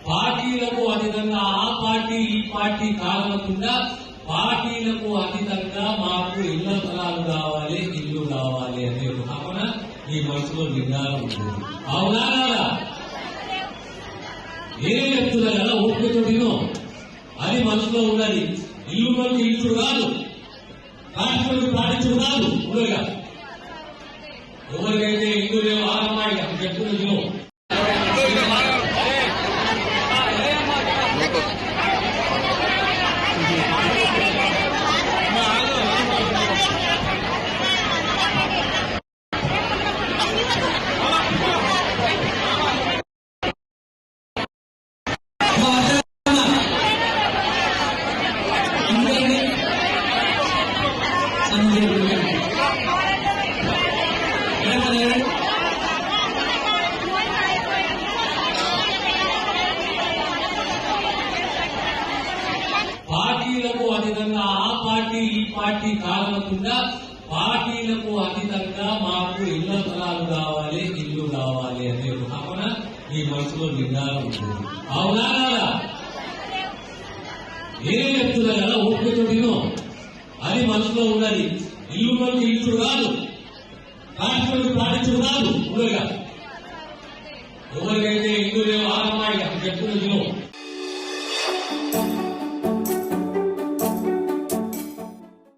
పార్టీలకు అతీతంగా ఆ పార్టీ ఈ పార్టీ కాకుండా పార్టీలకు అతీతంగా మాకు ఇళ్ల స్థలాలు కావాలి, ఇల్లు కావాలి అనే ఒక భావన మీ మనసులో నిండా ఉంటుంది. అవునా కదా? నేనే చెప్తున్నా కదా, ఓపికతో విను. అది మనసులో ఉన్నది. ఇల్లు మనకి ఇల్లు కాదు, రాష్ట్రానికి ప్రాణించుడు కాదు. ఊరుగా ఎవరికైతే ఇల్లు లేవు ఆరమ్మాయి చెప్తున్నా విను. పార్టీలకు అతీతంగా ఆ పార్టీ ఈ పార్టీ కాకుండా పార్టీలకు అతీతంగా మాకు ఇళ్ల స్థలాలు కావాలి, ఇల్లు కావాలి అనే ఒక భావన మీ మనసులో నిండా ఉంటుంది. అవునా కదా? నేనే చెప్తున్నా కదా, ఓపికతో విను. అది మనసులో ఉన్నది. ఇల్లు మనకి ఇల్లు కాదు, రాష్ట్రానికి ప్రాణించుడు కాదు. ఊరుగా ఎవరికైతే ఇల్లు లేవు ఆరమ్మాయి చెప్తున్నా విను.